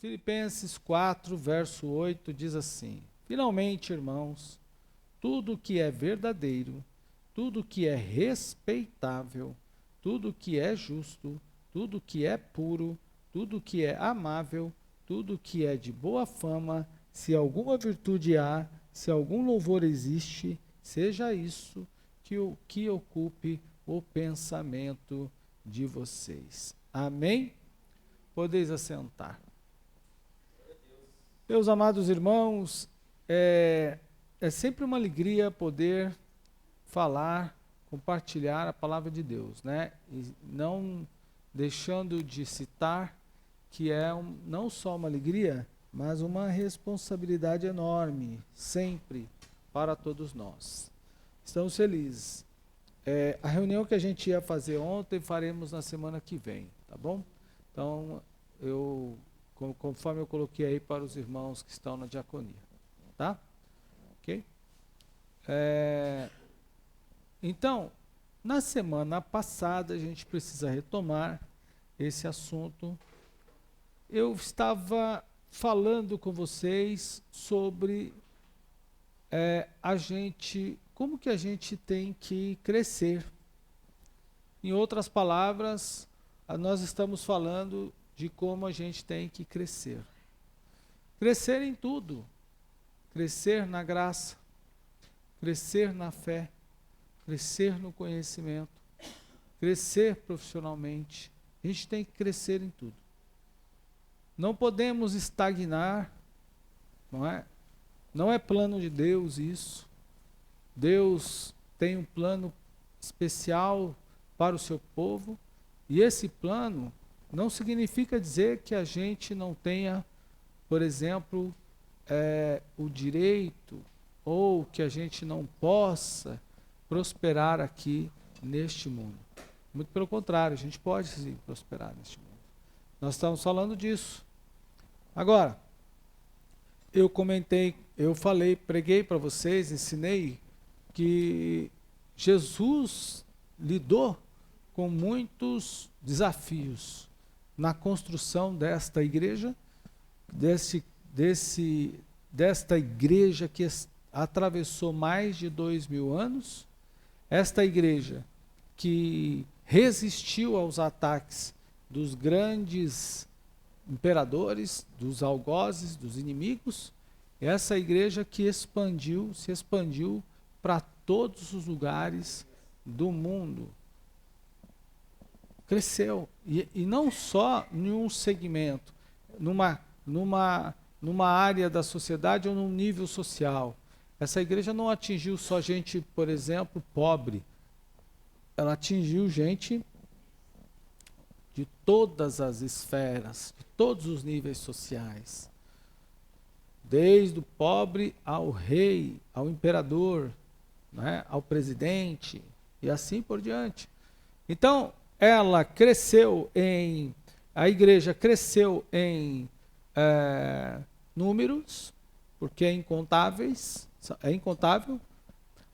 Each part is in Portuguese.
Filipenses 4, verso 8 diz assim: Finalmente, irmãos, tudo que é verdadeiro, tudo que é respeitável, tudo que é justo, tudo que é puro, tudo que é amável, tudo que é de boa fama, se alguma virtude há, se algum louvor existe, seja isso que ocupe o pensamento de vocês. Amém? Podeis assentar. Meus amados irmãos, é sempre uma alegria poder falar, compartilhar a palavra de Deus, né? E não deixando de citar que não só uma alegria, mas uma responsabilidade enorme, sempre, para todos nós. Estamos felizes. A reunião que a gente ia fazer ontem, faremos na semana que vem, tá bom? Então, conforme eu coloquei aí para os irmãos que estão na diaconia, tá? Ok? Então, na semana passada, a gente precisa retomar esse assunto. Eu estava falando com vocês sobre como que a gente tem que crescer. Em outras palavras, nós estamos falando de como a gente tem que crescer. Crescer em tudo. Crescer na graça, crescer na fé, crescer no conhecimento, crescer profissionalmente. A gente tem que crescer em tudo. Não podemos estagnar, não é? Não é plano de Deus isso. Deus tem um plano especial para o seu povo, e esse plano não significa dizer que a gente não tenha, por exemplo, o direito, ou que a gente não possa prosperar aqui neste mundo. Muito pelo contrário, a gente pode sim prosperar neste mundo. Nós estamos falando disso. Agora, preguei para vocês, ensinei que Jesus lidou com muitos desafios na construção desta igreja, desta igreja que atravessou mais de 2000 anos, esta igreja que resistiu aos ataques dos grandes imperadores, dos algozes, dos inimigos, essa igreja que se expandiu para todos os lugares do mundo. Cresceu, e não só em um segmento, numa área da sociedade ou num nível social. Essa igreja não atingiu só gente, por exemplo, pobre. Ela atingiu gente de todas as esferas, de todos os níveis sociais. Desde o pobre ao rei, ao imperador, né, ao presidente, e assim por diante. Então, a igreja cresceu em números, porque é incontável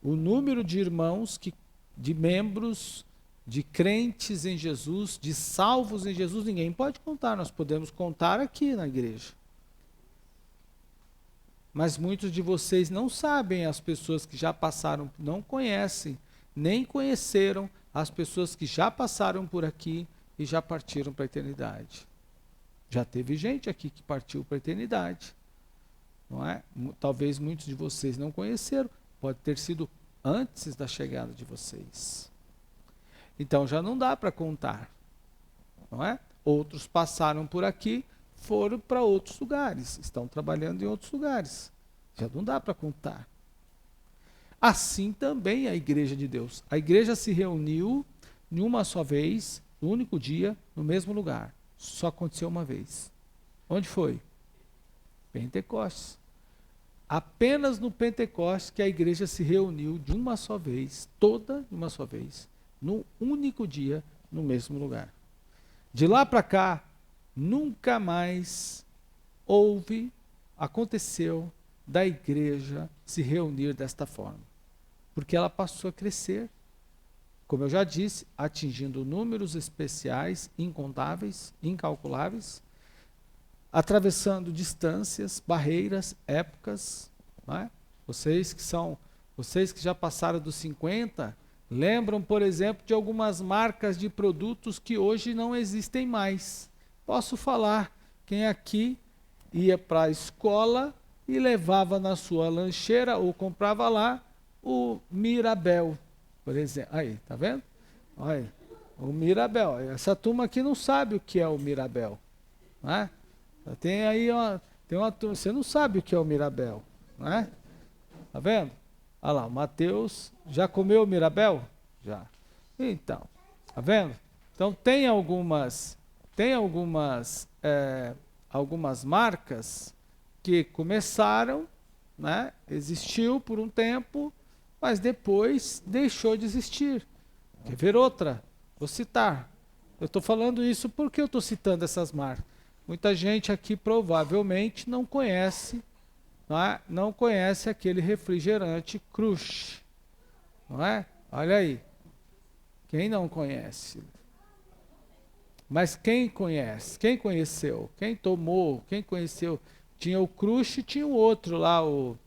o número de irmãos, de membros, de crentes em Jesus, de salvos em Jesus, ninguém pode contar, nós podemos contar aqui na igreja. Mas muitos de vocês não sabem, as pessoas que já passaram, não conhecem, nem conheceram as pessoas que já passaram por aqui e já partiram para a eternidade. Já teve gente aqui que partiu para a eternidade, não é? Talvez muitos de vocês não conheceram, pode ter sido antes da chegada de vocês. Então já não dá para contar, não é? Outros passaram por aqui, foram para outros lugares, estão trabalhando em outros lugares. Já não dá para contar. Assim também a igreja de Deus. A igreja se reuniu em uma só vez, no único dia, no mesmo lugar. Só aconteceu uma vez. Onde foi? Pentecostes. Apenas no Pentecostes que a igreja se reuniu de uma só vez, toda de uma só vez, no único dia, no mesmo lugar. De lá para cá, nunca mais aconteceu da igreja se reunir desta forma. Porque ela passou a crescer, como eu já disse, atingindo números especiais, incontáveis, incalculáveis, atravessando distâncias, barreiras, épocas, não é? Vocês que já passaram dos 50, lembram, por exemplo, de algumas marcas de produtos que hoje não existem mais. Posso falar, quem aqui ia para a escola e levava na sua lancheira ou comprava lá o Mirabel, por exemplo. Aí, tá vendo? Olha, o Mirabel. Essa turma aqui não sabe o que é o Mirabel, não é? Tem aí uma turma, você não sabe o que é o Mirabel, não é? Tá vendo? Olha lá, o Mateus já comeu o Mirabel? Já. Então, tá vendo? Então tem algumas marcas que começaram, né? Existiu por um tempo, mas depois deixou de existir. Quer ver outra? Vou citar. Eu estou falando isso porque eu estou citando essas marcas. Muita gente aqui provavelmente não conhece, não conhece aquele refrigerante Crush, não é? Olha aí. Quem não conhece? Mas quem conhece? Quem conheceu? Quem tomou? Quem conheceu? Tinha o Crush e tinha o outro lá, o...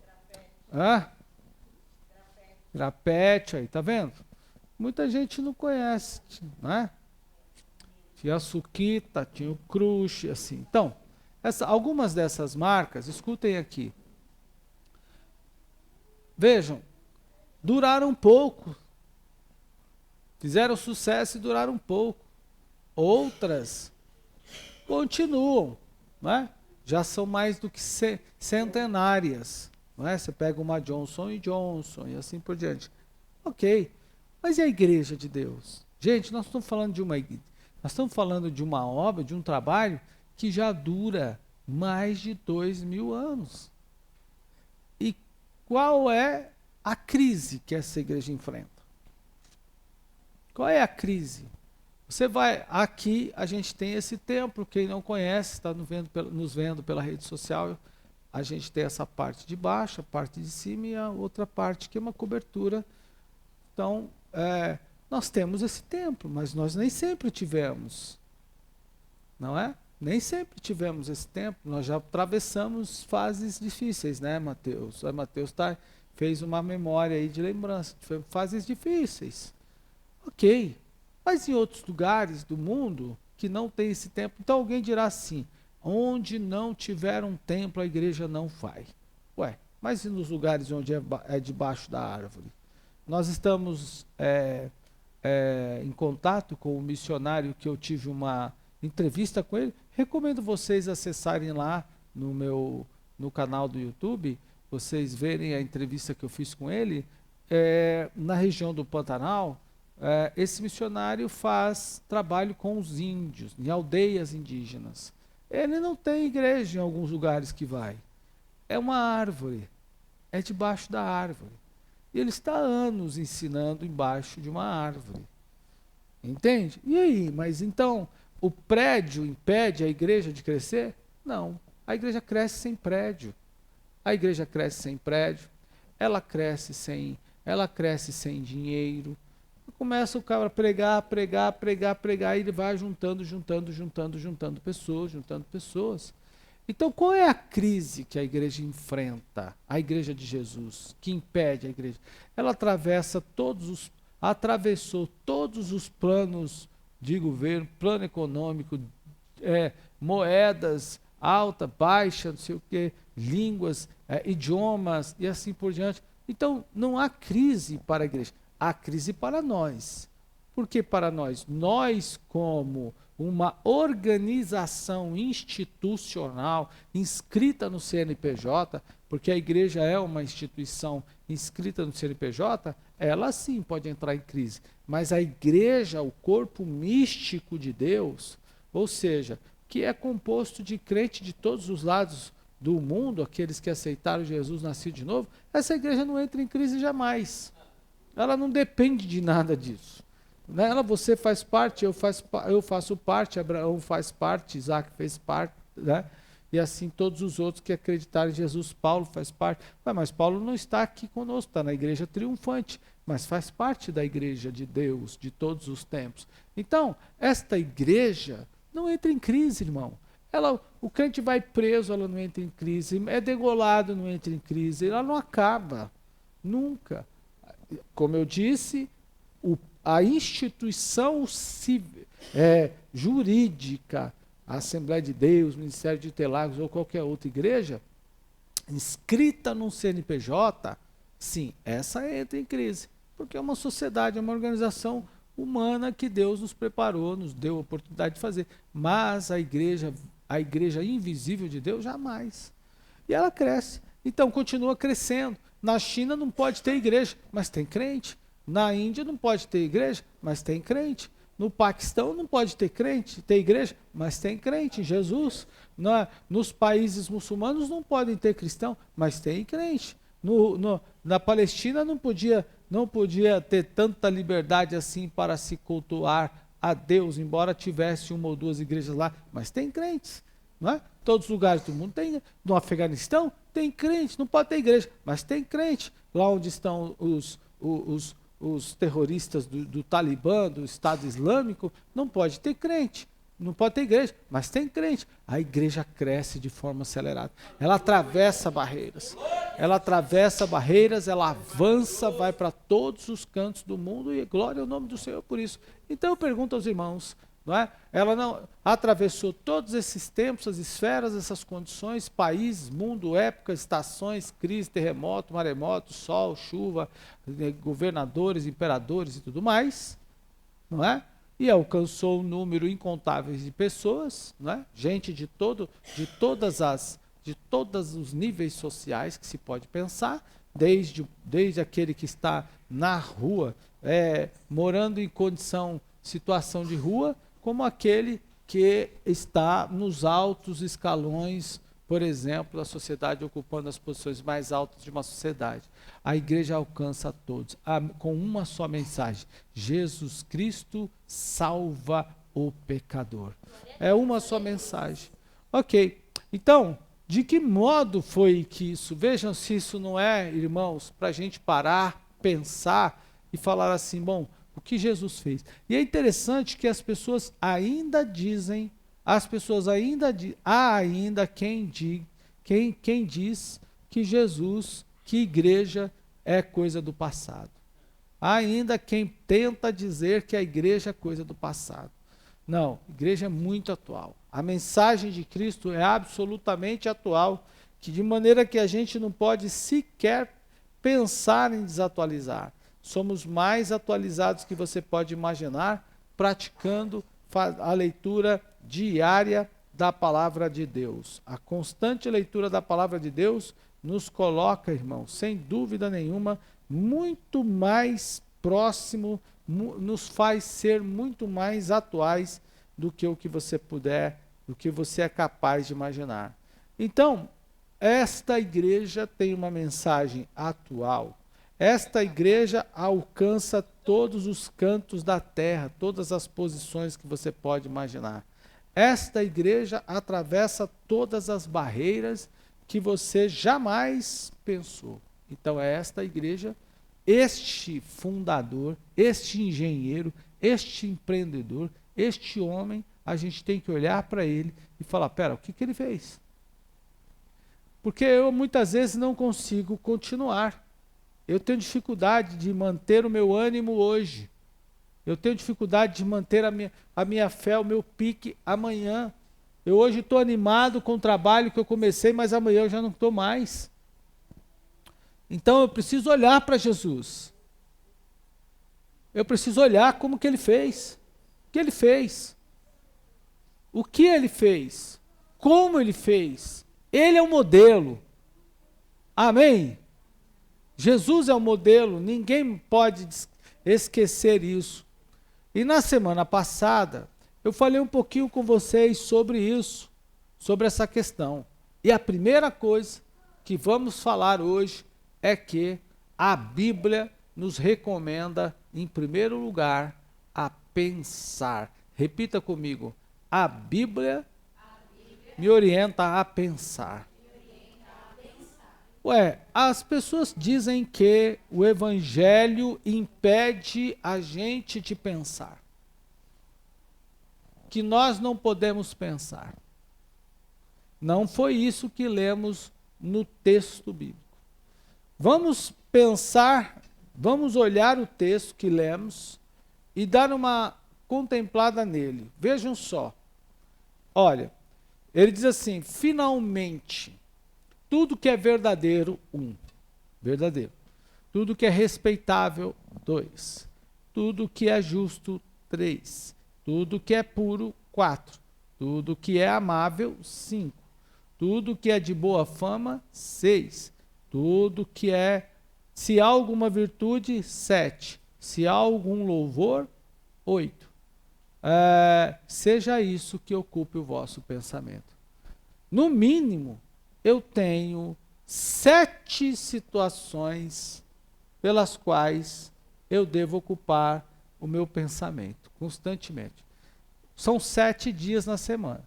Hã? Grapete, aí, tá vendo? Muita gente não conhece, né? Tinha a Suquita, tinha o Crush, assim. Então, algumas dessas marcas, escutem aqui. Vejam, duraram pouco. Fizeram sucesso e duraram pouco. Outras continuam, né? Já são mais do que centenárias. Não é? Você pega uma Johnson & Johnson e assim por diante. Ok, mas e a igreja de Deus? Gente, nós estamos falando de nós estamos falando de uma obra, de um trabalho que já dura mais de 2000 anos. E qual é a crise que essa igreja enfrenta? Qual é a crise? Você vai, aqui a gente tem esse templo, quem não conhece, está nos vendo pela rede social, a gente tem essa parte de baixo, a parte de cima e a outra parte que é uma cobertura. Então, nós temos esse templo, mas nós nem sempre tivemos, não é? Nem sempre tivemos esse templo, nós já atravessamos fases difíceis, né, Mateus? O Mateus fez uma memória aí de lembrança, fases difíceis. Ok, mas em outros lugares do mundo que não tem esse templo, então alguém dirá assim, onde não tiver um templo a igreja não vai. Ué, mas e nos lugares onde é debaixo da árvore? Nós estamos em contato com o missionário que eu tive uma entrevista com ele, recomendo vocês acessarem lá no canal do YouTube, vocês verem a entrevista que eu fiz com ele, na região do Pantanal. Esse missionário faz trabalho com os índios, em aldeias indígenas. Ele não tem igreja em alguns lugares que vai. É uma árvore, é debaixo da árvore. E ele está há anos ensinando embaixo de uma árvore. Entende? E aí, mas então o prédio impede a igreja de crescer? Não, a igreja cresce sem prédio. A igreja cresce sem prédio, ela cresce sem dinheiro. Começa o cara a pregar, e ele vai juntando pessoas. Então, qual é a crise que a igreja enfrenta? A igreja de Jesus, que impede a igreja? Ela atravessou todos os planos de governo, plano econômico, moedas, alta, baixa, não sei o quê, línguas, idiomas e assim por diante. Então, não há crise para a igreja. Há crise para nós. Por que para nós? Nós, como uma organização institucional inscrita no CNPJ, porque a igreja é uma instituição inscrita no CNPJ, ela sim pode entrar em crise. Mas a igreja, o corpo místico de Deus, ou seja, que é composto de crentes de todos os lados do mundo, aqueles que aceitaram Jesus nascido de novo, essa igreja não entra em crise jamais. Ela não depende de nada disso. Você faz parte, eu faço parte, Abraão faz parte, Isaac fez parte, né? E assim todos os outros que acreditaram em Jesus, Paulo faz parte. Mas Paulo não está aqui conosco, está na igreja triunfante, mas faz parte da igreja de Deus, de todos os tempos. Então, esta igreja não entra em crise, irmão. O crente vai preso, ela não entra em crise. É degolado, não entra em crise. Ela não acaba. Nunca. Como eu disse, a instituição jurídica, a Assembleia de Deus, Ministério de Interlagos ou qualquer outra igreja, inscrita num CNPJ, sim, essa entra em crise. Porque é uma sociedade, é uma organização humana que Deus nos preparou, nos deu a oportunidade de fazer. Mas a igreja invisível de Deus, jamais. E ela cresce. Então, continua crescendo. Na China não pode ter igreja, mas tem crente. Na Índia não pode ter igreja, mas tem crente. No Paquistão não pode ter crente, ter igreja, mas tem crente em Jesus. Nos países muçulmanos não podem ter cristão, mas tem crente. Na Palestina não podia ter tanta liberdade assim para se cultuar a Deus, embora tivesse uma ou duas igrejas lá, mas tem crentes. Não é? Todos os lugares do mundo tem. No Afeganistão tem crente, não pode ter igreja, mas tem crente. Lá onde estão os terroristas do Talibã, do Estado Islâmico, não pode ter crente, não pode ter igreja, mas tem crente. A igreja cresce de forma acelerada. Ela atravessa barreiras, ela avança, vai para todos os cantos do mundo e glória ao nome do Senhor por isso. Então eu pergunto aos irmãos, não é? Ela não atravessou todos esses tempos, as esferas, essas condições, países, mundo, épocas, estações, crise, terremoto, maremoto, sol, chuva, governadores, imperadores e tudo mais, não é? E alcançou um número incontável de pessoas, não é? Gente de todos os níveis sociais que se pode pensar, desde aquele que está na rua, morando em situação de rua, como aquele que está nos altos escalões, por exemplo, da sociedade, ocupando as posições mais altas de uma sociedade. A igreja alcança a todos, com uma só mensagem: Jesus Cristo salva o pecador. É uma só mensagem. Ok, então, de que modo foi que isso? Vejam se isso não é, irmãos, para a gente parar, pensar e falar assim, bom, o que Jesus fez. E é interessante que as pessoas ainda dizem, há ainda quem diz que Jesus, que igreja é coisa do passado. Há ainda quem tenta dizer que a igreja é coisa do passado. Não, a igreja é muito atual. A mensagem de Cristo é absolutamente atual, de maneira que a gente não pode sequer pensar em desatualizar. Somos mais atualizados que você pode imaginar, praticando a leitura diária da palavra de Deus. A constante leitura da palavra de Deus nos coloca, irmãos, sem dúvida nenhuma, muito mais próximo, nos faz ser muito mais atuais do que o que você puder, do que você é capaz de imaginar. Então, esta igreja tem uma mensagem atual. Esta igreja alcança todos os cantos da terra, todas as posições que você pode imaginar. Esta igreja atravessa todas as barreiras que você jamais pensou. Então é esta igreja, este fundador, este engenheiro, este empreendedor, este homem, a gente tem que olhar para ele e falar, pera, o que ele fez? Porque eu muitas vezes não consigo continuar. Eu tenho dificuldade de manter o meu ânimo hoje. Eu tenho dificuldade de manter a minha fé, o meu pique amanhã. Eu hoje estou animado com o trabalho que eu comecei, mas amanhã eu já não estou mais. Então eu preciso olhar para Jesus. Eu preciso olhar como que ele fez. O que ele fez? O que ele fez? Como ele fez? Ele é o modelo. Amém? Jesus é o modelo, ninguém pode esquecer isso. E na semana passada, eu falei um pouquinho com vocês sobre isso, sobre essa questão. E a primeira coisa que vamos falar hoje é que a Bíblia nos recomenda, em primeiro lugar, a pensar. Repita comigo, a Bíblia me orienta a pensar. As pessoas dizem que o evangelho impede a gente de pensar. Que nós não podemos pensar. Não foi isso que lemos no texto bíblico. Vamos pensar, vamos olhar o texto que lemos e dar uma contemplada nele. Vejam só. Olha, ele diz assim: finalmente, tudo que é verdadeiro, verdadeiro. Tudo que é respeitável, 2. Tudo que é justo, 3. Tudo que é puro, 4. Tudo que é amável, 5. Tudo que é de boa fama, 6. Tudo que é, se há alguma virtude, 7. Se há algum louvor, 8. Seja isso que ocupe o vosso pensamento. No mínimo, eu tenho 7 situações pelas quais eu devo ocupar o meu pensamento constantemente. São 7 dias na semana.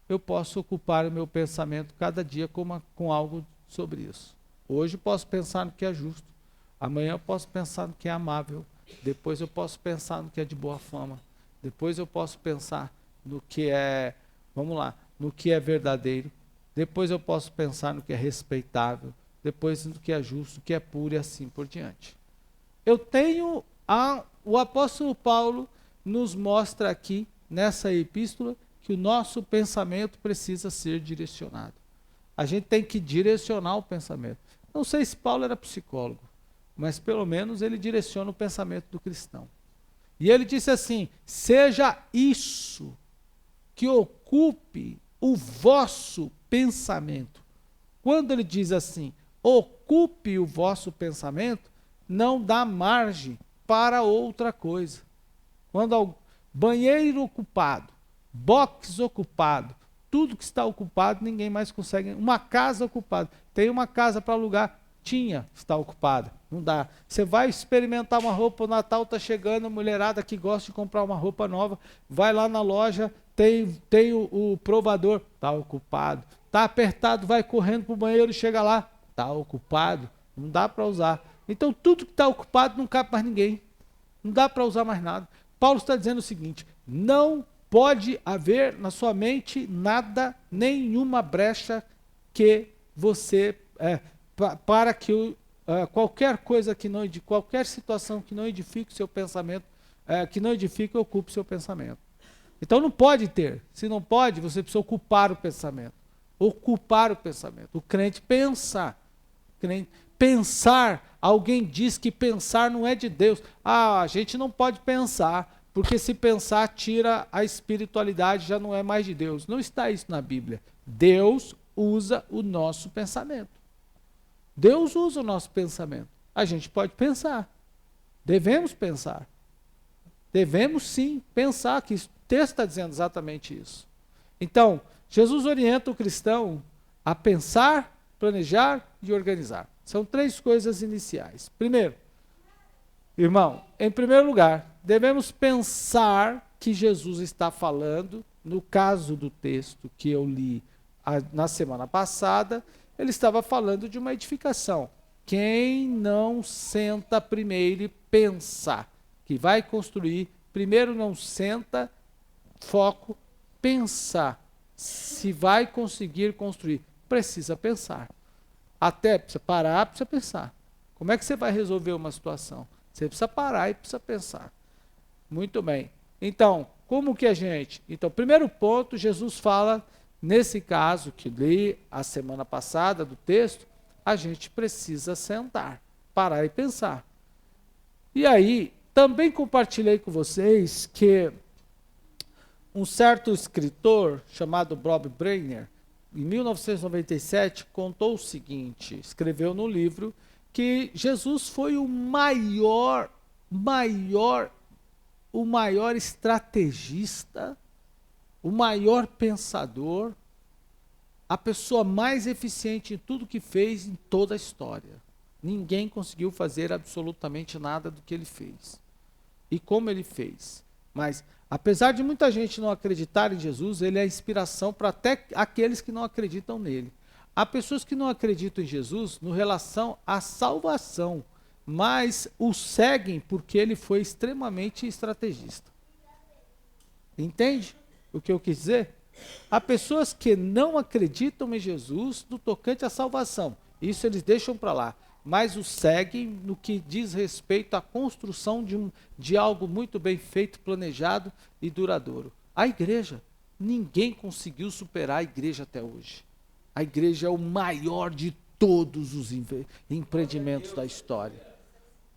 Eu posso ocupar o meu pensamento cada dia com algo sobre isso. Hoje posso pensar no que é justo, amanhã eu posso pensar no que é amável, depois eu posso pensar no que é de boa fama, depois eu posso pensar no que é, no que é verdadeiro, depois eu posso pensar no que é respeitável, depois no que é justo, no que é puro e assim por diante. O apóstolo Paulo nos mostra aqui, nessa epístola, que o nosso pensamento precisa ser direcionado. A gente tem que direcionar o pensamento. Não sei se Paulo era psicólogo, mas pelo menos ele direciona o pensamento do cristão. E ele disse assim: seja isso que ocupe o vosso pensamento. Quando ele diz assim, ocupe o vosso pensamento, não dá margem para outra coisa. Quando banheiro ocupado, box ocupado, tudo que está ocupado, ninguém mais consegue. Uma casa ocupada, tem uma casa para alugar, está ocupada, não dá. Você vai experimentar uma roupa, o Natal está chegando, a mulherada que gosta de comprar uma roupa nova, vai lá na loja, tem o provador, está ocupado. Está apertado, vai correndo para o banheiro e chega lá, está ocupado, não dá para usar. Então tudo que está ocupado não cabe mais ninguém, não dá para usar mais nada. Paulo está dizendo o seguinte: não pode haver na sua mente nada, nenhuma brecha que você, para que qualquer coisa que não, qualquer situação que não edifique o seu pensamento, que não edifique, ocupe o seu pensamento. Então não pode ter. Se não pode, você precisa ocupar o pensamento. Ocupar o pensamento. O crente pensar. Pensar, alguém diz que pensar não é de Deus. A gente não pode pensar, porque se pensar tira a espiritualidade, já não é mais de Deus. Não está isso na Bíblia. Deus usa o nosso pensamento. Deus usa o nosso pensamento. A gente pode pensar. Devemos pensar. Devemos sim pensar, que o texto está dizendo exatamente isso. Então, Jesus orienta o cristão a pensar, planejar e organizar. São 3 coisas iniciais. Primeiro, irmão, em primeiro lugar, devemos pensar que Jesus está falando, no caso do texto que eu li na semana passada, ele estava falando de uma edificação. Quem não senta primeiro e pensa que vai construir, primeiro não senta, foco, pensar se vai conseguir construir. Precisa pensar. Até precisa parar, precisa pensar. Como é que você vai resolver uma situação? Você precisa parar e precisa pensar. Muito bem. Então, como que a gente... Então, primeiro ponto, Jesus fala, nesse caso que li a semana passada do texto, a gente precisa sentar, parar e pensar. E aí, também compartilhei com vocês que um certo escritor chamado Bob Brainer, em 1997, contou o seguinte, escreveu no livro, que Jesus foi o maior estrategista, o maior pensador, a pessoa mais eficiente em tudo que fez em toda a história. Ninguém conseguiu fazer absolutamente nada do que ele fez. E como ele fez. Mas, apesar de muita gente não acreditar em Jesus, ele é a inspiração para até aqueles que não acreditam nele. Há pessoas que não acreditam em Jesus no relação à salvação, mas o seguem porque ele foi extremamente estrategista. Entende o que eu quis dizer? Há pessoas que não acreditam em Jesus no tocante à salvação. Isso eles deixam para lá. Mas o seguem no que diz respeito à construção de algo muito bem feito, planejado e duradouro. A igreja, ninguém conseguiu superar a igreja até hoje. A igreja é o maior de todos os empreendimentos da história.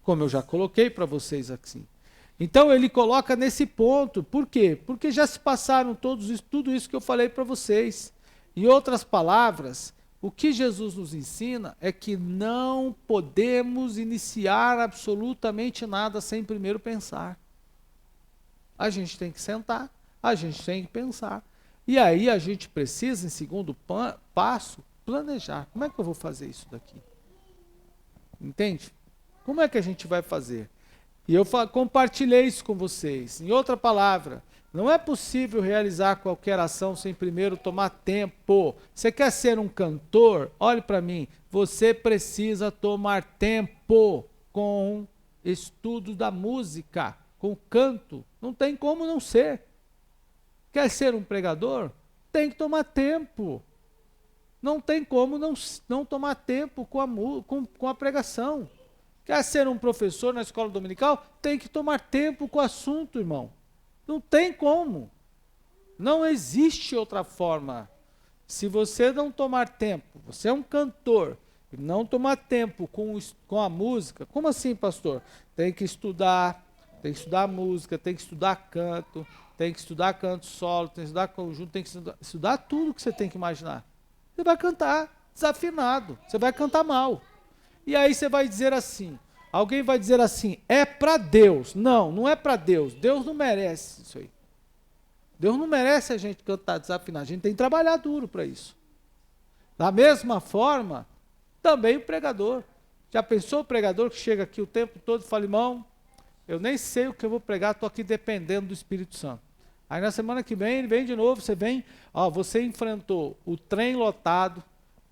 Como eu já coloquei para vocês aqui. Então ele coloca nesse ponto. Por quê? Porque já se passaram tudo isso que eu falei para vocês. Em outras palavras, o que Jesus nos ensina é que não podemos iniciar absolutamente nada sem primeiro pensar. A gente tem que sentar, a gente tem que pensar. E aí a gente precisa, em segundo passo, planejar. Como é que eu vou fazer isso daqui? Entende? Como é que a gente vai fazer? E eu compartilhei isso com vocês. Em outra palavra, não é possível realizar qualquer ação sem primeiro tomar tempo. Você quer ser um cantor? Olhe para mim. Você precisa tomar tempo com estudo da música, com canto. Não tem como não ser. Quer ser um pregador? Tem que tomar tempo. Não tem como não tomar tempo com a pregação. Quer ser um professor na escola dominical? Tem que tomar tempo com o assunto, irmão. Não tem como. Não existe outra forma. Se você não tomar tempo, você é um cantor, e não tomar tempo com a música, como assim, pastor? Tem que estudar música, tem que estudar canto, tem que estudar canto solo, tem que estudar conjunto, tem que estudar tudo que você tem que imaginar. Você vai cantar desafinado, você vai cantar mal. E aí você vai dizer assim, alguém vai dizer assim, é para Deus. Não, não é para Deus. Deus não merece isso aí. Deus não merece a gente cantar desafinado. A gente tem que trabalhar duro para isso. Da mesma forma, também o pregador. Já pensou o pregador que chega aqui o tempo todo e fala, irmão, eu nem sei o que eu vou pregar, estou aqui dependendo do Espírito Santo. Aí na semana que vem, ele vem de novo, você vem, você enfrentou o trem lotado,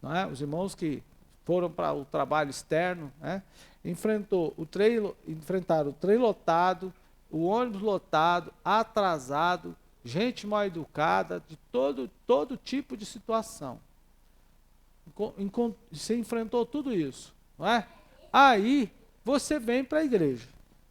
não é? Os irmãos que foram para o trabalho externo, né? Enfrentaram o trem lotado, o ônibus lotado, atrasado, gente mal educada, de todo tipo de situação. Você enfrentou tudo isso, não é? Aí você vem para a igreja,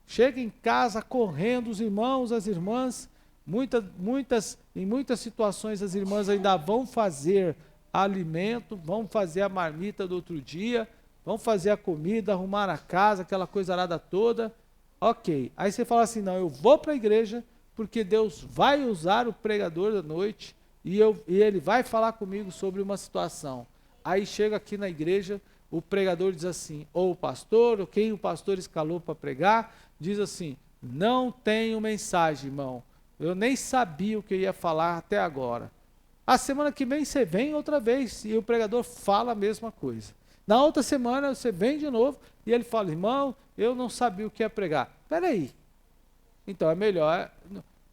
chega em casa correndo, os irmãos, as irmãs, em muitas situações as irmãs ainda vão fazer alimento, vão fazer a marmita do outro dia, vão fazer a comida, arrumar a casa, aquela coisa arada toda. Ok. Aí você fala assim, não, eu vou para a igreja porque Deus vai usar o pregador da noite e ele vai falar comigo sobre uma situação. Aí chega aqui na igreja, o pregador diz assim, ou o pastor, ou quem o pastor escalou para pregar, diz assim, não tenho mensagem, irmão. Eu nem sabia o que eu ia falar até agora. A semana que vem você vem outra vez e o pregador fala a mesma coisa. Na outra semana você vem de novo e ele fala, irmão, eu não sabia o que ia pregar. Espera aí. Então é melhor,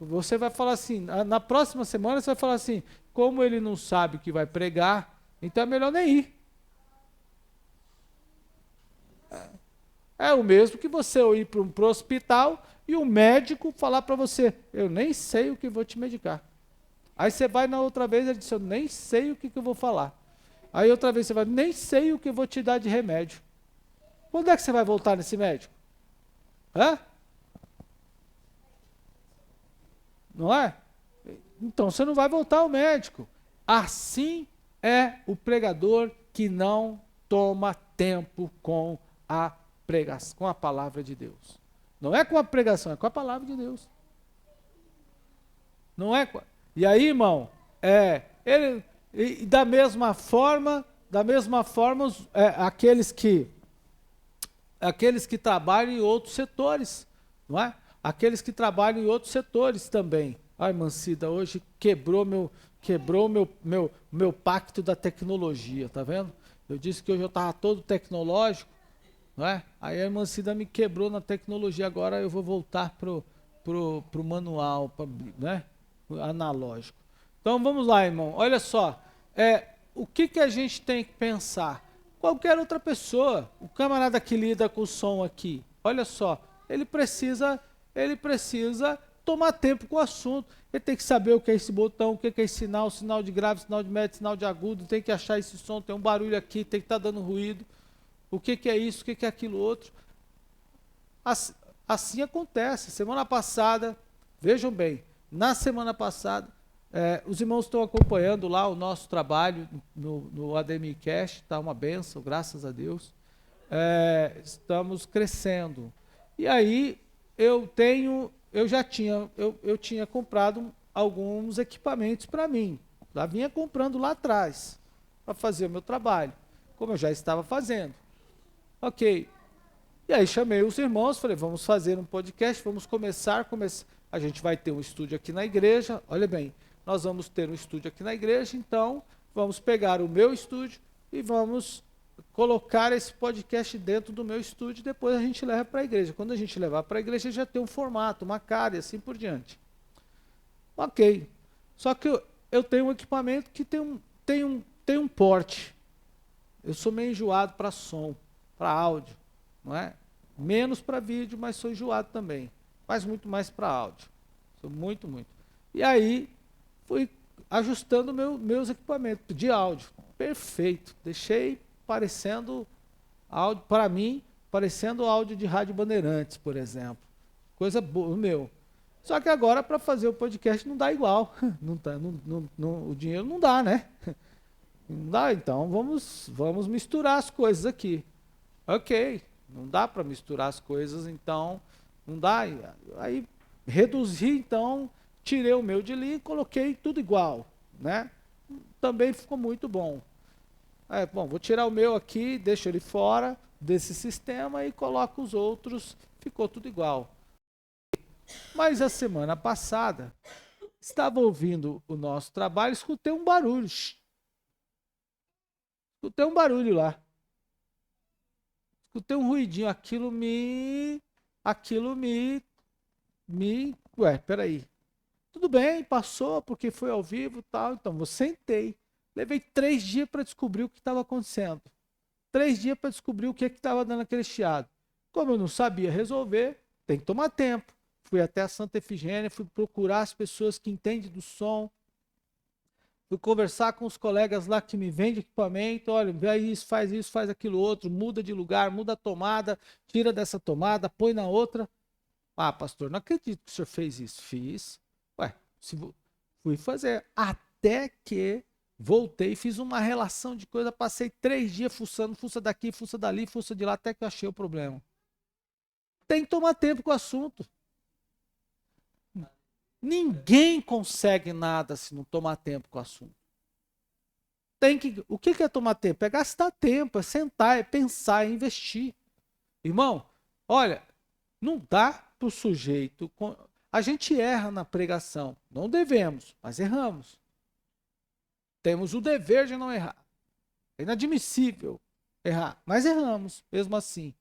você vai falar assim, na próxima semana você vai falar assim, como ele não sabe o que vai pregar, então é melhor nem ir. É o mesmo que você ir para o hospital e o médico falar para você, eu nem sei o que vou te medicar. Aí você vai na outra vez e ele diz, eu nem sei o que eu vou falar. Aí outra vez você vai, nem sei o que eu vou te dar de remédio. Quando é que você vai voltar nesse médico? Hã? Não é? Então você não vai voltar ao médico. Assim é o pregador que não toma tempo com a pregação, com a palavra de Deus. Não é com a pregação, é com a palavra de Deus. Não é com a... E aí, irmão, da mesma forma, aqueles que trabalham em outros setores, não é? Aqueles que trabalham em outros setores também. Ai, Mancida, hoje quebrou meu pacto da tecnologia, tá vendo? Eu disse que hoje eu estava todo tecnológico, não é? Aí a Mancida me quebrou na tecnologia, agora eu vou voltar pro manual, né? Analógico. Então vamos lá, irmão. Olha só, o que a gente tem que pensar? Qualquer outra pessoa, o camarada que lida com o som aqui, olha só, ele precisa tomar tempo com o assunto. Ele tem que saber o que é esse botão, o que é esse sinal de grave, sinal de médio, sinal de agudo, tem que achar esse som, tem um barulho aqui, tem que estar dando ruído. O que é isso, o que é aquilo outro. Assim acontece. Semana passada, vejam bem, na semana passada, os irmãos estão acompanhando lá o nosso trabalho no ADMI Cash, está uma benção, graças a Deus. Estamos crescendo. E aí eu tinha comprado alguns equipamentos para mim. Já vinha comprando lá atrás, para fazer o meu trabalho, como eu já estava fazendo. Ok. E aí chamei os irmãos, falei, vamos fazer um podcast, vamos começar. A gente vai ter um estúdio aqui na igreja, olha bem, nós vamos ter um estúdio aqui na igreja, então vamos pegar o meu estúdio e vamos colocar esse podcast dentro do meu estúdio, depois a gente leva para a igreja. Quando a gente levar para a igreja, já tem um formato, uma cara e assim por diante. Ok. Só que eu tenho um equipamento que tem um porte. Eu sou meio enjoado para som, para áudio, não é? Menos para vídeo, mas sou enjoado também. Mas muito mais para áudio. Sou muito. E aí, fui ajustando meus equipamentos de áudio. Perfeito. Deixei parecendo áudio, para mim, parecendo áudio de Rádio Bandeirantes, por exemplo. Coisa boa, meu. Só que agora, para fazer o podcast, não dá igual. O dinheiro não dá, né? Não dá, então vamos misturar as coisas aqui. Ok, não dá para misturar as coisas, então não dá. Aí reduzi, então, tirei o meu de ali e coloquei tudo igual, né? Também ficou muito bom. Bom, vou tirar o meu aqui, deixo ele fora desse sistema e coloco os outros, ficou tudo igual. Mas a semana passada, estava ouvindo o nosso trabalho, escutei um barulho. Escutei um barulho lá. Escutei um ruidinho, ué, peraí. Tudo bem, passou, porque foi ao vivo e tal, então eu sentei. Levei 3 dias para descobrir o que estava acontecendo. 3 dias para descobrir o que estava dando aquele chiado. Como eu não sabia resolver, tem que tomar tempo. Fui até a Santa Efigênia, fui procurar as pessoas que entendem do som. Fui conversar com os colegas lá que me vendem equipamento. Olha, vê isso, faz aquilo outro, muda de lugar, muda a tomada, tira dessa tomada, põe na outra. Ah, pastor, não acredito que o senhor fez isso. Fiz. Ué, fui fazer. Até que voltei, fiz uma relação de coisa, passei 3 dias fuçando, fuça daqui, fuça dali, fuça de lá, até que eu achei o problema. Tem que tomar tempo com o assunto. Ninguém consegue nada se não tomar tempo com o assunto. O que é tomar tempo? É gastar tempo, é sentar, é pensar, é investir. Irmão, olha, não dá para o sujeito... A gente erra na pregação. Não devemos, mas erramos. Temos o dever de não errar. É inadmissível errar, mas erramos, mesmo assim.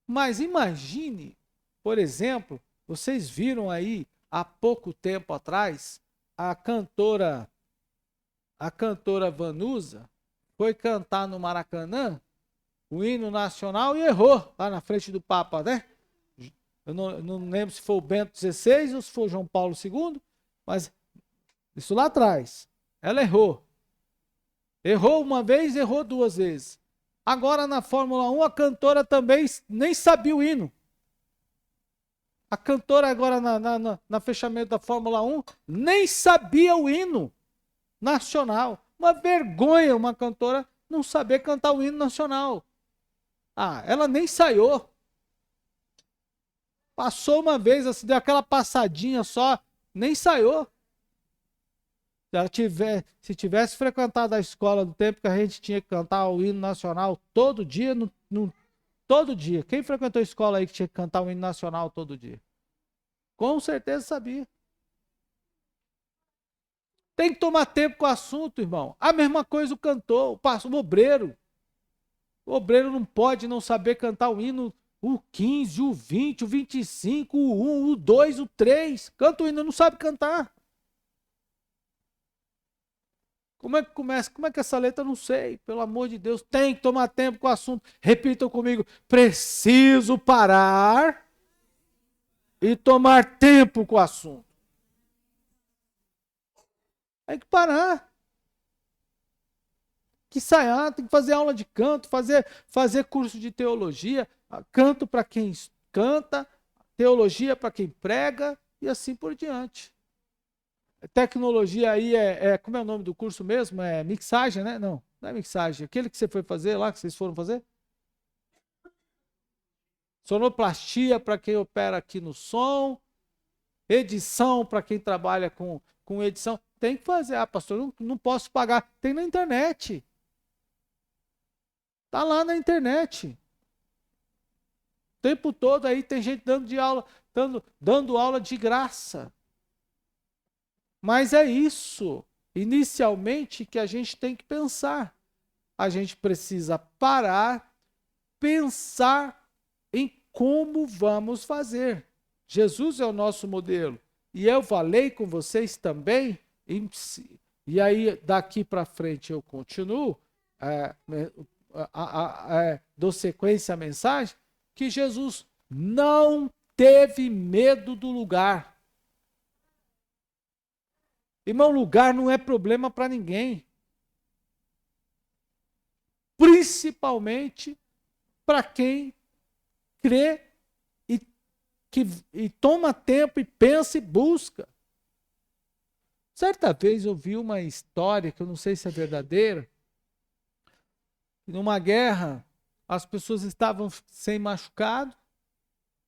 Mas imagine, por exemplo, vocês viram aí, há pouco tempo atrás, a cantora Vanusa foi cantar no Maracanã o hino nacional e errou lá na frente do Papa, né? Eu não lembro se foi o Bento XVI ou se foi o João Paulo II, mas isso lá atrás. Ela errou. Errou uma vez, errou 2 vezes. Agora na Fórmula 1 a cantora também nem sabia o hino. A cantora agora na fechamento da Fórmula 1 nem sabia o hino nacional. Uma vergonha uma cantora não saber cantar o hino nacional. Ah, ela nem ensaiou. Passou uma vez, assim, deu aquela passadinha só, nem ensaiou. Se tivesse frequentado a escola do tempo que a gente tinha que cantar o hino nacional todo dia, todo dia. Quem frequentou a escola aí que tinha que cantar o hino nacional todo dia? Com certeza sabia. Tem que tomar tempo com o assunto, irmão. A mesma coisa o cantor, o obreiro. O obreiro não pode não saber cantar o hino, o 15, o 20, o 25, o 1, o 2, o 3. Canta o hino, não sabe cantar. Como é que começa? Como é que essa letra? Eu não sei. Pelo amor de Deus, tem que tomar tempo com o assunto. Repitam comigo. Preciso parar e tomar tempo com o assunto. Tem que parar. Que ensaiar, tem que fazer aula de canto, fazer curso de teologia, canto para quem canta, teologia para quem prega e assim por diante. Tecnologia aí como é o nome do curso mesmo? É mixagem, né? Não, não é mixagem. Aquele que você foi fazer lá, que vocês foram fazer? Sonoplastia para quem opera aqui no som, edição para quem trabalha com edição. Tem que fazer. Ah, pastor, não posso pagar. Tem na internet. Tá lá na internet. O tempo todo aí tem gente dando aula de graça. Mas é isso, inicialmente, que a gente tem que pensar. A gente precisa parar, pensar em como vamos fazer. Jesus é o nosso modelo. E eu falei com vocês também, e aí daqui para frente eu continuo, dou sequência à mensagem, que Jesus não teve medo do lugar. Irmão, lugar não é problema para ninguém. Principalmente para quem crê e toma tempo e pensa e busca. Certa vez eu vi uma história, que eu não sei se é verdadeira, numa guerra, as pessoas estavam sem machucado,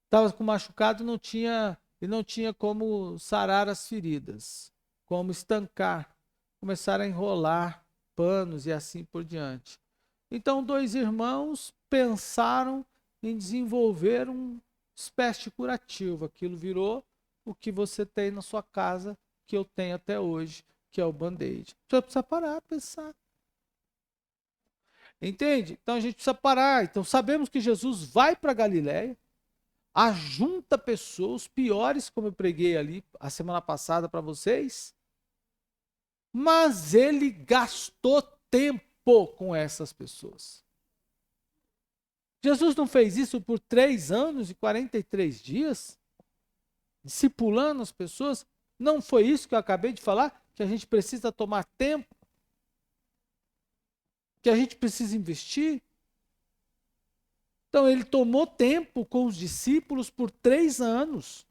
estavam com machucado e não tinha como sarar as feridas, como estancar, começaram a enrolar panos e assim por diante. Então, dois irmãos pensaram em desenvolver uma espécie de curativo. Aquilo virou o que você tem na sua casa, que eu tenho até hoje, que é o band-aid. Você precisa parar, pensar. Entende? Então a gente precisa parar. Então sabemos que Jesus vai para Galiléia, ajunta pessoas piores, como eu preguei ali a semana passada para vocês, mas ele gastou tempo com essas pessoas. Jesus não fez isso por 3 anos e 43 dias, discipulando as pessoas? Não foi isso que eu acabei de falar? Que a gente precisa tomar tempo? Que a gente precisa investir? Então, ele tomou tempo com os discípulos por 3 anos.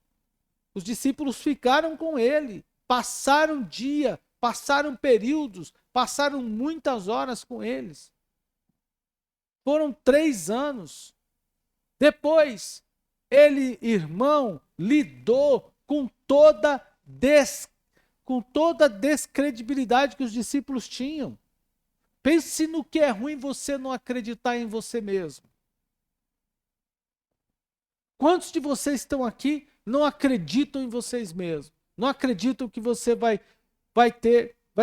Os discípulos ficaram com ele, passaram dia, passaram períodos, passaram muitas horas com eles. Foram 3 anos. Depois, ele, irmão, lidou com toda a descredibilidade que os discípulos tinham. Pense no que é ruim você não acreditar em você mesmo. Quantos de vocês estão aqui não acreditam em vocês mesmos? Não acreditam que você vai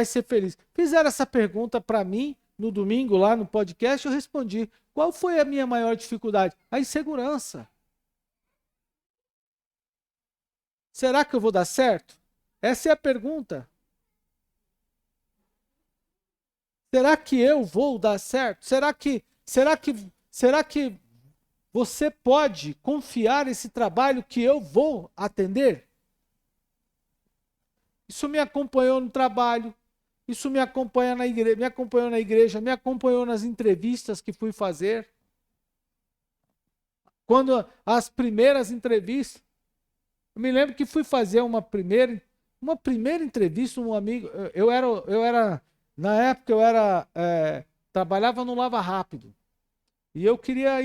ser feliz? Fizeram essa pergunta para mim no domingo lá no podcast, eu respondi. Qual foi a minha maior dificuldade? A insegurança. Será que eu vou dar certo? Essa é a pergunta. Será que eu vou dar certo? Será que você pode confiar nesse trabalho que eu vou atender? Isso me acompanhou no trabalho, isso me acompanha na igreja, me acompanhou na igreja, me acompanhou nas entrevistas que fui fazer. Quando as primeiras entrevistas, eu me lembro que fui fazer uma primeira entrevista, um amigo, na época trabalhava no Lava Rápido. E eu queria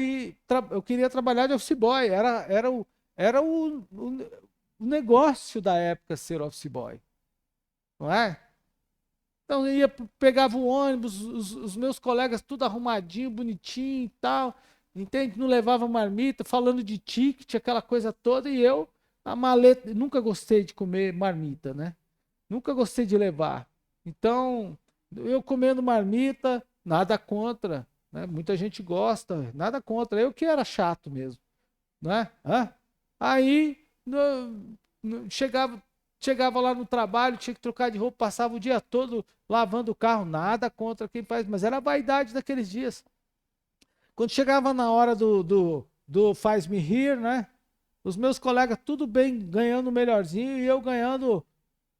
trabalhar de office boy, era o negócio da época ser office boy. Não é? Então eu pegava o ônibus, os meus colegas tudo arrumadinho, bonitinho e tal, entende? Não levava marmita, falando de ticket, aquela coisa toda, e eu, a maleta, nunca gostei de comer marmita, né? Nunca gostei de levar. Então, eu comendo marmita, nada contra, né? Muita gente gosta, nada contra, eu que era chato mesmo, né? Aí, chegava lá no trabalho, tinha que trocar de roupa, passava o dia todo lavando o carro, nada contra quem faz, mas era a vaidade daqueles dias. Quando chegava na hora do faz-me rir, né? Os meus colegas tudo bem, ganhando melhorzinho, e eu ganhando,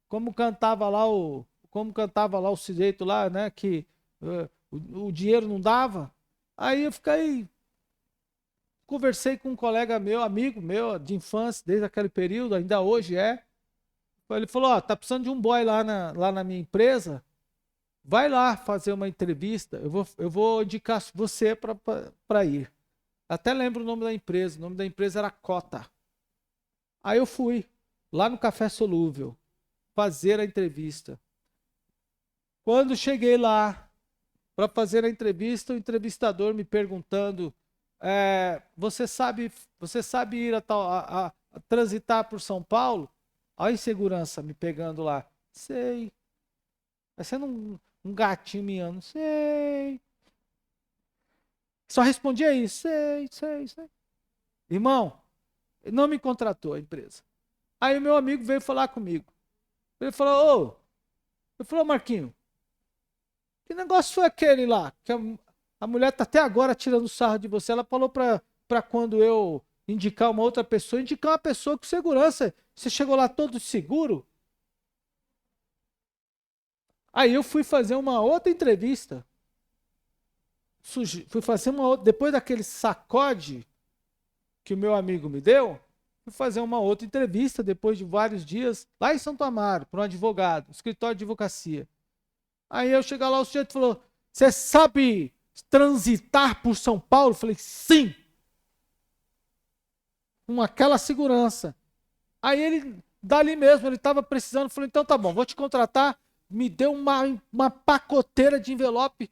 como cantava lá o sujeito lá, né, que o dinheiro não dava. Aí eu fiquei, conversei com um colega meu, amigo meu, de infância, desde aquele período, ainda hoje é. Ele falou, ó, tá precisando de um boy lá na minha empresa, vai lá fazer uma entrevista, eu vou indicar você para ir. Até lembro o nome da empresa era Cota. Aí eu fui lá no Café Solúvel fazer a entrevista. Quando cheguei lá para fazer a entrevista, o entrevistador me perguntando: você sabe ir a transitar por São Paulo? A insegurança me pegando lá. Sei. Parecendo um gatinho miando. Sei. Só respondia isso. Sei, sei, sei. Irmão, não me contratou a empresa. Aí o meu amigo veio falar comigo. Ele falou, Marquinho, que negócio foi aquele lá? Que a mulher tá até agora tirando sarro de você. Ela falou para quando eu indicar uma outra pessoa, indicar uma pessoa com segurança. Você chegou lá todo seguro? Aí eu fui fazer uma outra entrevista. Fui fazer uma outra, depois daquele sacode que o meu amigo me deu, fui fazer uma outra entrevista depois de vários dias, lá em Santo Amaro, para um advogado, escritório de advocacia. Aí eu cheguei lá, o sujeito falou: você sabe transitar por São Paulo? Eu falei: sim. Com aquela segurança. Aí ele, dali mesmo, ele estava precisando, falou: então tá bom, vou te contratar. Me deu uma pacoteira de envelope,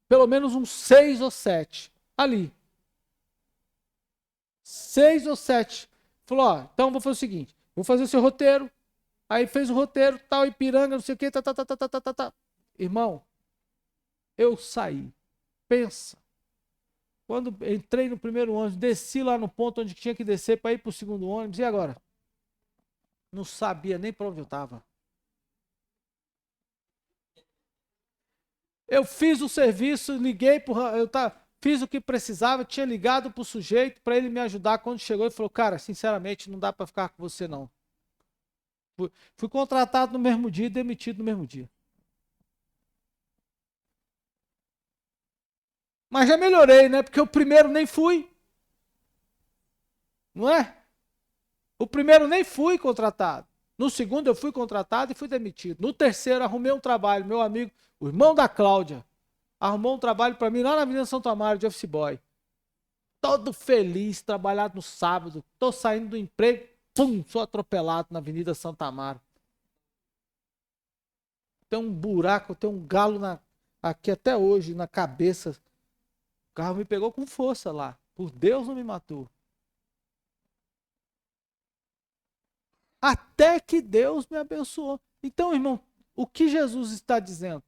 pelo menos uns 6 ou 7. Ali. 6 ou 7. Falou: ó, então vou fazer o seguinte: vou fazer o seu roteiro. Aí fez o roteiro, tal, Ipiranga, não sei o que, tá. Irmão, eu saí. Pensa. Quando entrei no primeiro ônibus, desci lá no ponto onde tinha que descer para ir para o segundo ônibus, e agora? Não sabia nem para onde eu estava. Eu fiz o serviço, liguei, fiz o que precisava, tinha ligado para o sujeito para ele me ajudar. Quando chegou, ele falou: cara, sinceramente, não dá para ficar com você não. Fui contratado no mesmo dia e demitido no mesmo dia. Mas já melhorei, né? Porque o primeiro nem fui. Não é? O primeiro nem fui contratado. No segundo eu fui contratado e fui demitido. No terceiro arrumei um trabalho. Meu amigo, o irmão da Cláudia, arrumou um trabalho para mim lá na Avenida Santo Amaro, de office boy. Todo feliz, trabalhado no sábado. Tô saindo do emprego, pum, sou atropelado na Avenida Santo Amaro. Tem um buraco, tem um galo aqui até hoje, na cabeça. O carro me pegou com força lá. Por Deus não me matou. Até que Deus me abençoou. Então, irmão, o que Jesus está dizendo?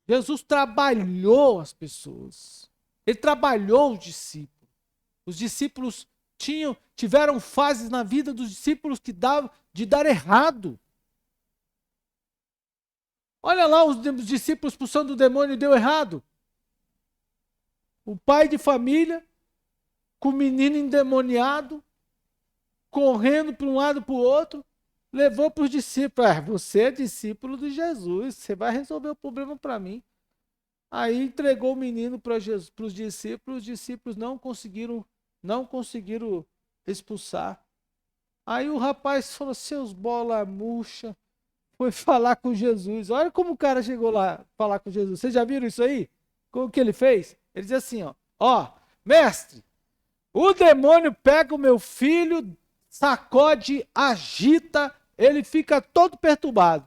Jesus trabalhou as pessoas. Ele trabalhou os discípulos. Os discípulos tiveram fases na vida dos discípulos de dar errado. Olha lá, os discípulos expulsando o demônio e deu errado. O pai de família, com o menino endemoniado, correndo para um lado para o outro, levou para os discípulos. Você é discípulo de Jesus, você vai resolver o problema para mim. Aí entregou o menino para os discípulos não conseguiram expulsar. Aí o rapaz falou: seus bola murcha, foi falar com Jesus. Olha como o cara chegou lá falar com Jesus. Vocês já viram isso aí? Como que ele fez? Ele diz assim: ó, mestre, o demônio pega o meu filho, sacode, agita, ele fica todo perturbado.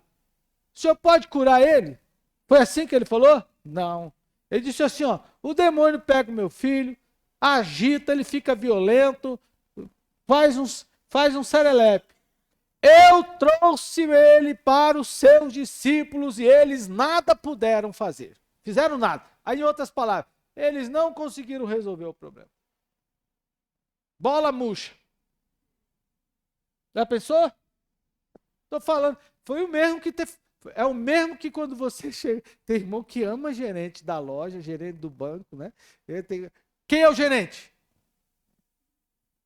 O senhor pode curar ele? Foi assim que ele falou? Não. Ele disse assim: ó, o demônio pega o meu filho, agita, ele fica violento, faz um serelepe. Eu trouxe ele para os seus discípulos e eles nada puderam fazer. Fizeram nada. Aí, em outras palavras, eles não conseguiram resolver o problema. Bola murcha. Já pensou? Estou falando. Foi o mesmo que é o mesmo que quando você chega. Tem irmão que ama gerente da loja, gerente do banco, né? Quem é o gerente?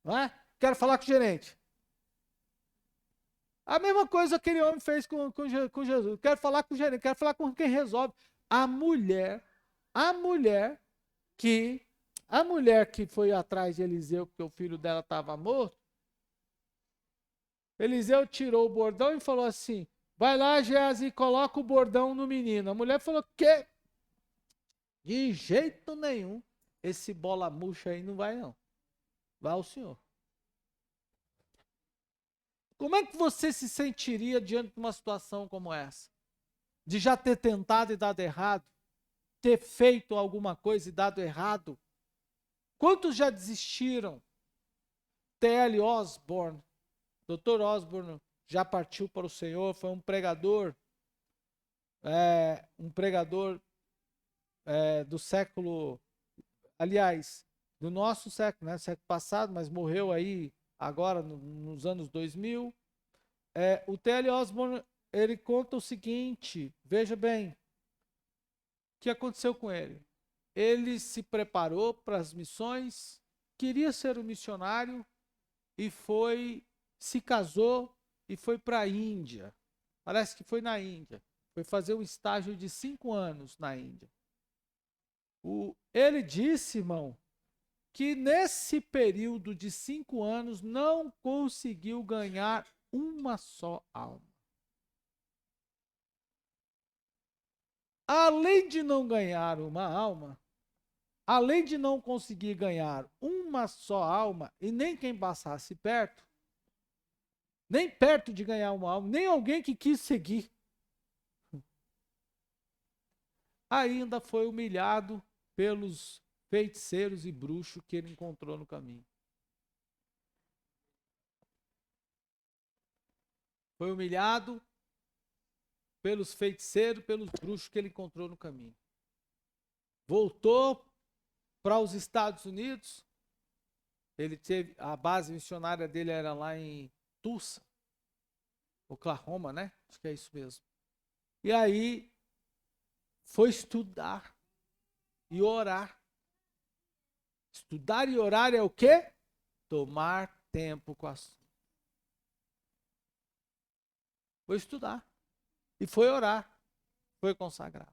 Não é? quero falar com o gerente. A mesma coisa que aquele homem fez com Jesus. Quero falar com o gerente, quero falar com quem resolve. A mulher que a mulher que foi atrás de Eliseu porque o filho dela estava morto, Eliseu tirou o bordão e falou assim: vai lá, Geazi, coloca o bordão no menino. A mulher falou: que? De jeito nenhum. Esse bola murcha aí não vai, não. Vai o senhor. Como é que você se sentiria diante de uma situação como essa? De já ter tentado e dado errado? Ter feito alguma coisa e dado errado? Quantos já desistiram? T.L. Osborne, Dr. Osborne já partiu para o Senhor, foi um pregador do século, aliás, do nosso século, né? Século passado, mas morreu aí agora nos anos 2000. O T.L. Osborne, ele conta o seguinte, veja bem, o que aconteceu com ele. Ele se preparou para as missões, queria ser um missionário e se casou e foi para a Índia. Parece que foi na Índia. Foi fazer um estágio de 5 anos na Índia. Ele disse, irmão, que nesse período de 5 anos não conseguiu ganhar uma só alma. Além de não ganhar uma alma, além de não conseguir ganhar uma só alma, e nem quem passasse perto, nem perto de ganhar uma alma, nem alguém que quis seguir, ainda foi humilhado pelos feiticeiros e bruxos que ele encontrou no caminho. Foi humilhado pelos feiticeiros, pelos bruxos que ele encontrou no caminho. Voltou para os Estados Unidos. A base missionária dele era lá em Tulsa, Oklahoma, né? Acho que é isso mesmo. E aí foi estudar e orar. Estudar e orar é o quê? Tomar tempo com as. Foi estudar e foi orar, foi consagrar.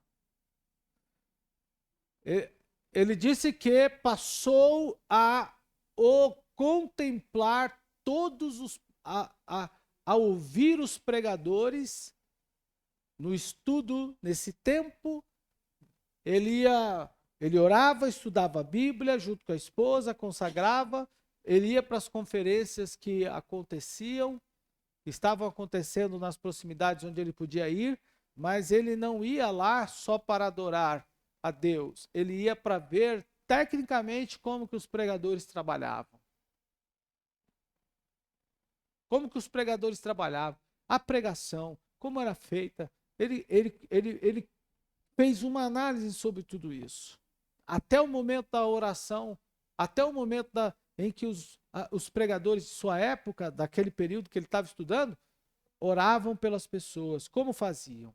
Ele disse que passou a contemplar a ouvir os pregadores no estudo, nesse tempo. Ele orava, estudava a Bíblia junto com a esposa, consagrava, ele ia para as conferências que estavam acontecendo nas proximidades onde ele podia ir, mas ele não ia lá só para adorar a Deus, ele ia para ver tecnicamente como que os pregadores trabalhavam. Como que os pregadores trabalhavam, a pregação, como era feita. Ele fez uma análise sobre tudo isso. Até o momento da oração, até o momento em que os pregadores de sua época, daquele período que ele estava estudando, oravam pelas pessoas. Como faziam?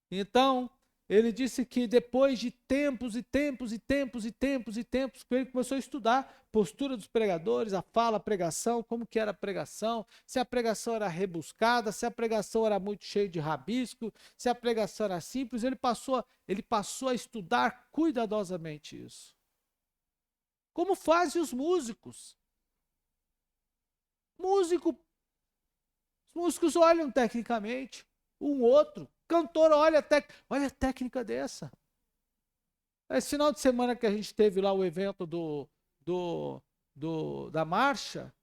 Então, ele disse que depois de tempos, ele começou a estudar a postura dos pregadores, a fala, a pregação, como que era a pregação, se a pregação era rebuscada, se a pregação era muito cheia de rabisco, se a pregação era simples. Ele passou a estudar cuidadosamente isso. Como fazem os músicos? Os músicos olham tecnicamente, um outro. Cantor, olha a técnica dessa. Esse final de semana que a gente teve lá o evento da marcha,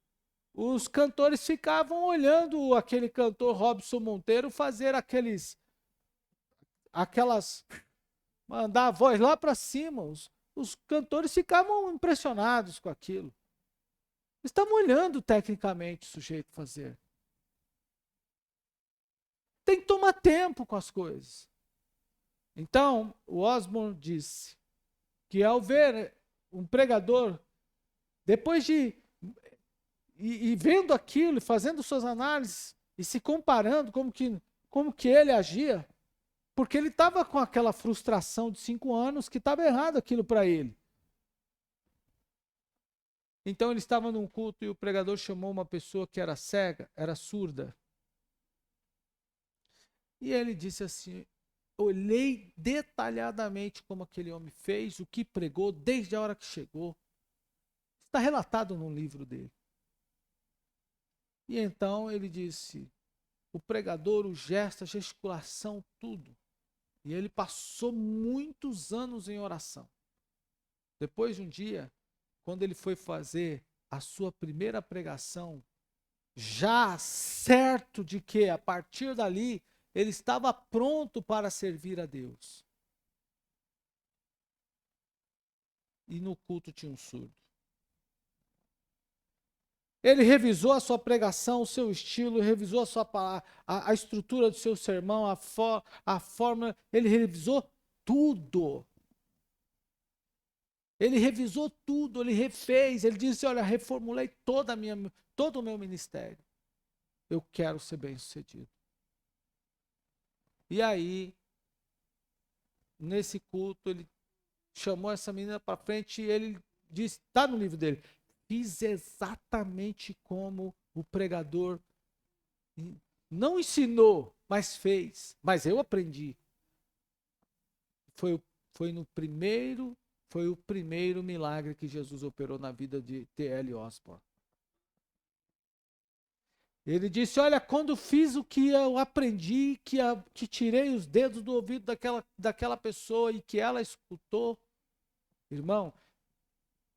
os cantores ficavam olhando aquele cantor Robson Monteiro fazer mandar a voz lá para cima. Os cantores ficavam impressionados com aquilo. Estavam olhando tecnicamente o sujeito fazer. Tem que tomar tempo com as coisas. Então, o Osborne disse que ao ver um pregador, depois de e vendo aquilo, e fazendo suas análises, e se comparando como que ele agia, porque ele estava com aquela frustração de 5 anos que estava errado aquilo para ele. Então ele estava num culto e o pregador chamou uma pessoa que era cega, era surda. E ele disse assim: olhei detalhadamente como aquele homem fez, o que pregou, desde a hora que chegou. Está relatado num livro dele. E então ele disse: o pregador, o gesto, a gesticulação, tudo. E ele passou muitos anos em oração. Depois de um dia, quando ele foi fazer a sua primeira pregação, já certo de que a partir dali ele estava pronto para servir a Deus. E no culto tinha um surdo. Ele revisou a sua pregação, o seu estilo, revisou a estrutura do seu sermão, a forma, ele revisou tudo. Ele revisou tudo, ele refez, ele disse: olha, reformulei todo o meu ministério. Eu quero ser bem-sucedido. E aí, nesse culto, ele chamou essa menina para frente e ele disse, está no livro dele, fiz exatamente como o pregador não ensinou, mas fez. Mas eu aprendi. Foi o primeiro milagre que Jesus operou na vida de T.L. Osborne. Ele disse: olha, quando fiz o que eu aprendi, que tirei os dedos do ouvido daquela pessoa e que ela escutou, irmão,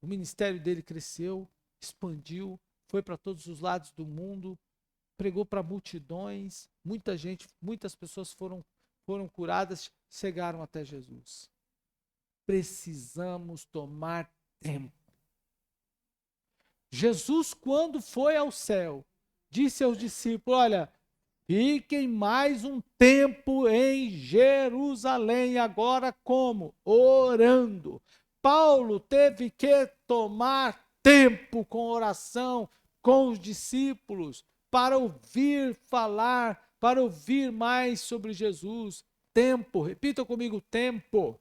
o ministério dele cresceu, expandiu, foi para todos os lados do mundo, pregou para multidões, muitas pessoas foram curadas, chegaram até Jesus. Precisamos tomar tempo. Jesus, quando foi ao céu, disse aos discípulos: olha, fiquem mais um tempo em Jerusalém. Agora como? Orando. Paulo teve que tomar tempo com oração, com os discípulos, para ouvir falar, para ouvir mais sobre Jesus. Tempo, repita comigo: tempo.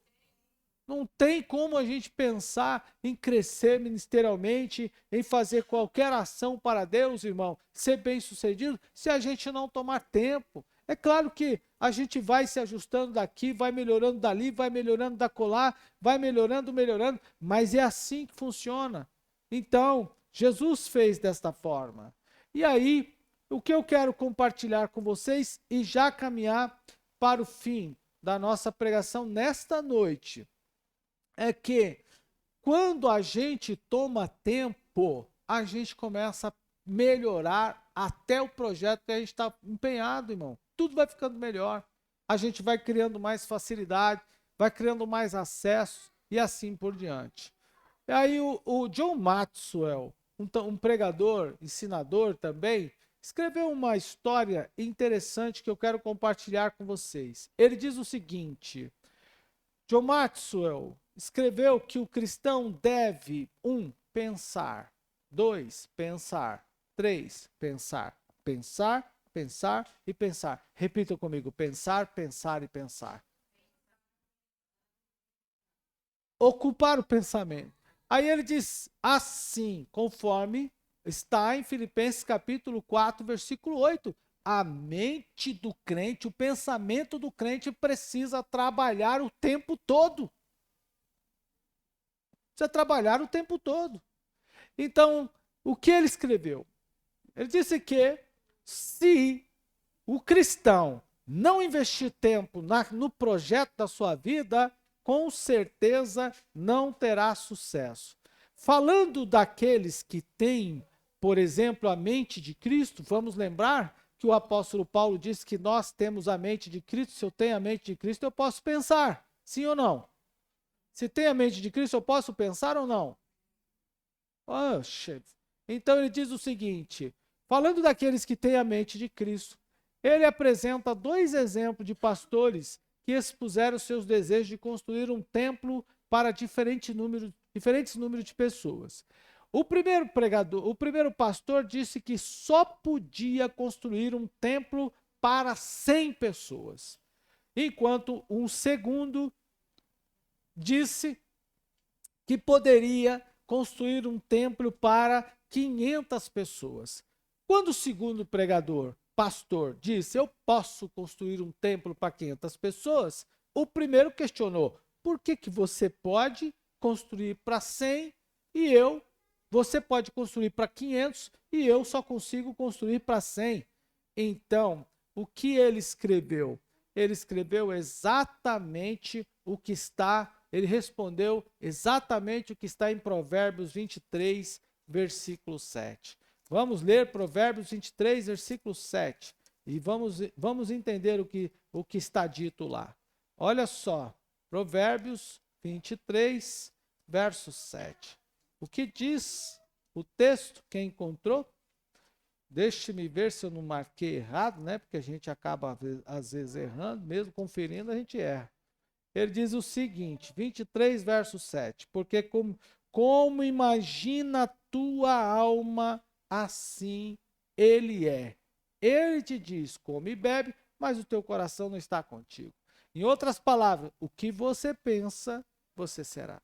Não tem como a gente pensar em crescer ministerialmente, em fazer qualquer ação para Deus, irmão, ser bem-sucedido, se a gente não tomar tempo. É claro que a gente vai se ajustando daqui, vai melhorando dali, vai melhorando da colar, vai melhorando, mas é assim que funciona. Então, Jesus fez desta forma. E aí, o que eu quero compartilhar com vocês e já caminhar para o fim da nossa pregação nesta noite, é que quando a gente toma tempo, a gente começa a melhorar até o projeto que a gente está empenhado, irmão. Tudo vai ficando melhor. A gente vai criando mais facilidade, vai criando mais acesso e assim por diante. E aí o John Maxwell, um pregador, ensinador também, escreveu uma história interessante que eu quero compartilhar com vocês. Ele diz o seguinte: John Maxwell escreveu que o cristão deve 1. Pensar, 2. Pensar, 3. Pensar, pensar, pensar e pensar. Repita comigo: pensar, pensar e pensar. Ocupar o pensamento. Aí ele diz assim, conforme está em Filipenses capítulo 4, versículo 8. A mente do crente, o pensamento do crente precisa trabalhar o tempo todo. Precisa trabalhar o tempo todo. Então, o que ele escreveu? Ele disse que se o cristão não investir tempo no projeto da sua vida, com certeza não terá sucesso. Falando daqueles que têm, por exemplo, a mente de Cristo, vamos lembrar que o apóstolo Paulo disse que nós temos a mente de Cristo. Se eu tenho a mente de Cristo, eu posso pensar, sim ou não? Se tem a mente de Cristo, eu posso pensar ou não? Oxe. Então ele diz o seguinte, falando daqueles que têm a mente de Cristo, ele apresenta 2 exemplos de pastores que expuseram seus desejos de construir um templo para diferentes números de pessoas. O primeiro pastor disse que só podia construir um templo para 100 pessoas, enquanto um segundo disse que poderia construir um templo para 500 pessoas. Quando o segundo pregador, pastor, disse, eu posso construir um templo para 500 pessoas, o primeiro questionou, por que você pode construir para 100 e você pode construir para 500 e eu só consigo construir para 100? Então, o que ele escreveu? Ele escreveu exatamente o que está, ele respondeu exatamente o que está em Provérbios 23, versículo 7. Vamos ler Provérbios 23, versículo 7 e vamos entender o que está dito lá. Olha só, Provérbios 23, verso 7. O que diz o texto? Quem encontrou? Deixe-me ver se eu não marquei errado, né? Porque a gente acaba, às vezes, errando, mesmo conferindo, a gente erra. Ele diz o seguinte, 23, verso 7. Porque como imagina a tua alma, assim ele é. Ele te diz, come e bebe, mas o teu coração não está contigo. Em outras palavras, o que você pensa, você será.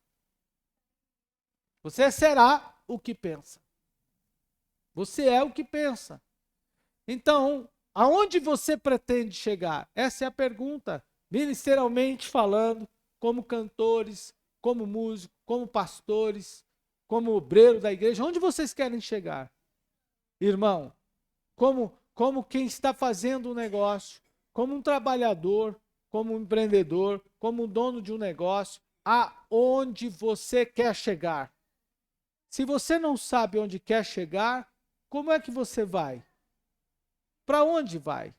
Você será o que pensa. Você é o que pensa. Então, aonde você pretende chegar? Essa é a pergunta. Ministerialmente falando, como cantores, como músicos, como pastores, como obreiro da igreja, onde vocês querem chegar? Irmão, como quem está fazendo um negócio, como um trabalhador, como um empreendedor, como um dono de um negócio, aonde você quer chegar? Se você não sabe onde quer chegar, como é que você vai? Para onde vai?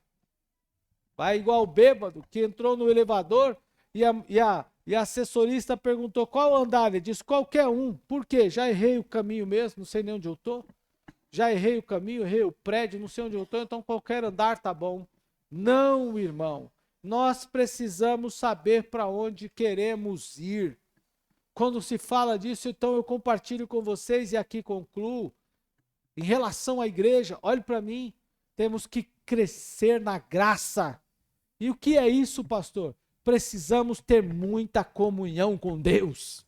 Vai igual o bêbado que entrou no elevador e a assessorista perguntou qual andar. Ele disse qualquer um. Por quê? Já errei o caminho mesmo, não sei nem onde eu estou. Já errei o caminho, errei o prédio, não sei onde eu estou, então qualquer andar tá bom. Não, irmão. Nós precisamos saber para onde queremos ir. Quando se fala disso, então eu compartilho com vocês e aqui concluo. Em relação à igreja, olhe para mim, temos que crescer na graça. E o que é isso, pastor? Precisamos ter muita comunhão com Deus.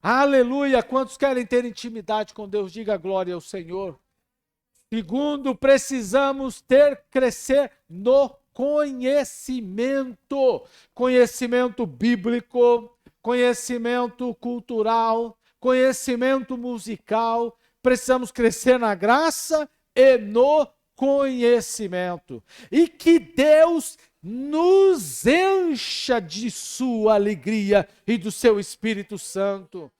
Aleluia! Quantos querem ter intimidade com Deus? Diga glória ao Senhor. Segundo, precisamos crescer no conhecimento. Conhecimento bíblico, conhecimento cultural, conhecimento musical. Precisamos crescer na graça e no conhecimento. E que Deus nos encha de sua alegria e do seu Espírito Santo.